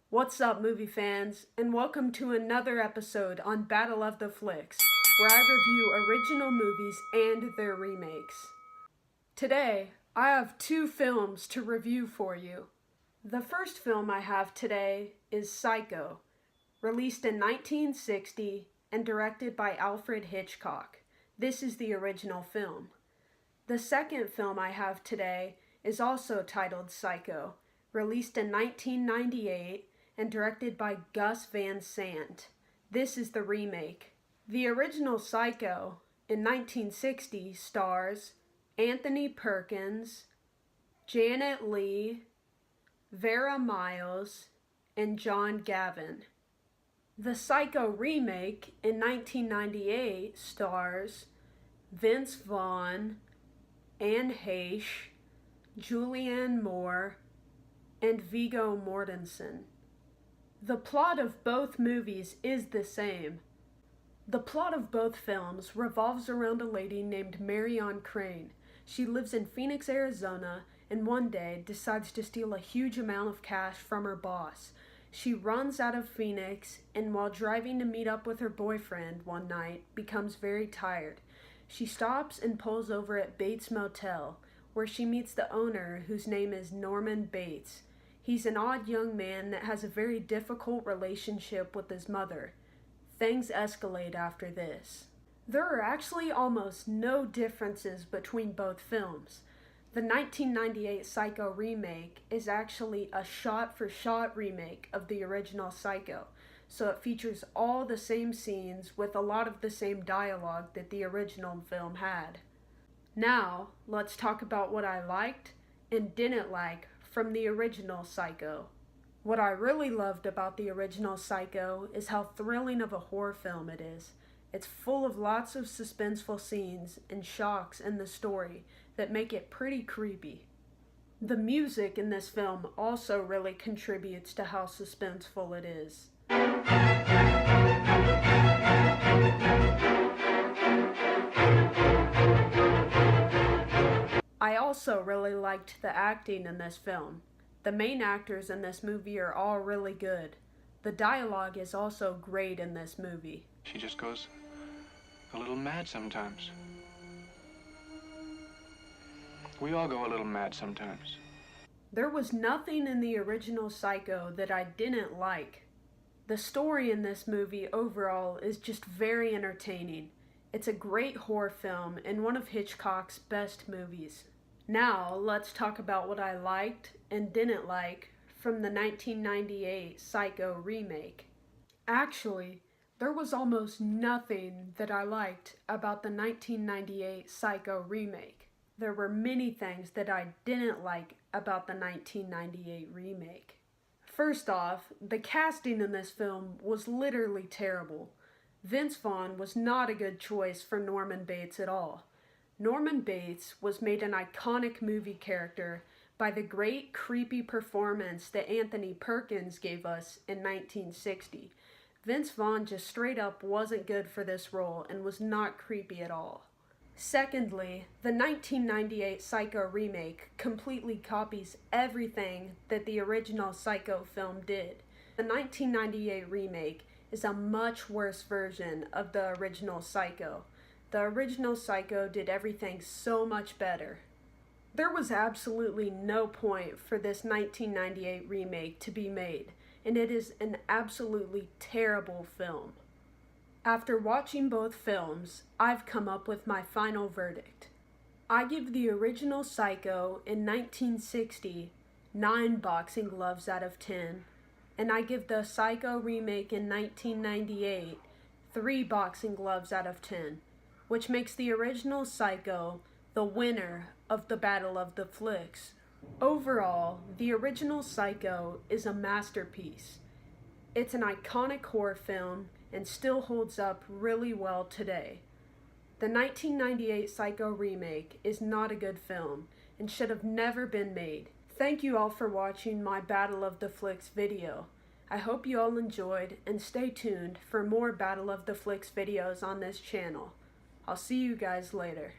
What's up, movie fans, and welcome to another episode on Battle of the Flicks, where I review original movies and their remakes. Today, I have two films to review for you. The first film I have today is Psycho, released in 1960 and directed by Alfred Hitchcock. This is the original film. The second film I have today is also titled Psycho, released in 1998 and directed by Gus Van Sant. This is the remake. The original Psycho in 1960 stars Anthony Perkins, Janet Leigh, Vera Miles, and John Gavin. The Psycho remake in 1998 stars Vince Vaughn, Anne Heche, Julianne Moore, and Viggo Mortensen. The plot of both movies is the same. The plot of both films revolves around a lady named MARION Crane. She lives in Phoenix, Arizona, and one day decides to steal a huge amount of cash from her boss. She runs out of Phoenix, and while driving to meet up with her boyfriend one night, becomes very tired. She stops and pulls over at Bates Motel, where she meets the owner, whose name is Norman Bates. He's an odd young man that has a very difficult relationship with his mother. Things escalate after this. There are actually almost no differences between both films. The 1998 Psycho remake is actually a shot-for-shot remake of the original Psycho, so it features all the same scenes with a lot of the same dialogue that the original film had. Now, let's talk about what I liked and didn't like from the original Psycho. What I really loved about the original Psycho is how thrilling of a horror film it is. It's full of lots of suspenseful scenes and shocks in the story that make it pretty creepy. The music in this film also really contributes to how suspenseful it is. I also really liked the acting in this film. The main actors in this movie are all really good. The dialogue is also great in this movie. She just goes a little mad sometimes. We all go a little mad sometimes. There was nothing in the original Psycho that I didn't like. The story in this movie overall is just very entertaining. It's a great horror film and one of Hitchcock's best movies. Now, let's talk about what I liked and didn't like from the 1998 Psycho remake. Actually, there was almost nothing that I liked about the 1998 Psycho remake. There were many things that I didn't like about the 1998 remake. First off, the casting in this film was literally terrible. Vince Vaughn was not a good choice for Norman Bates at all. Norman Bates was made an iconic movie character by the great creepy performance that Anthony Perkins gave us in 1960. Vince Vaughn just straight up wasn't good for this role and was not creepy at all. Secondly, the 1998 Psycho remake completely copies everything that the original Psycho film did. The 1998 remake is a much worse version of the original Psycho. The original Psycho did everything so much better. There was absolutely no point for this 1998 remake to be made, and it is an absolutely terrible film. After watching both films, I've come up with my final verdict. I give the original Psycho in 1960 9 boxing gloves out of 10, and I give the Psycho remake in 1998 3 boxing gloves out of 10, which makes the original Psycho the winner of the Battle of the Flicks. Overall, the original Psycho is a masterpiece. It's an iconic horror film and still holds up really well today. The 1998 Psycho remake is not a good film and should have never been made. Thank you all for watching my Battle of the Flicks video. I hope you all enjoyed, and stay tuned for more Battle of the Flicks videos on this channel. I'll see you guys later.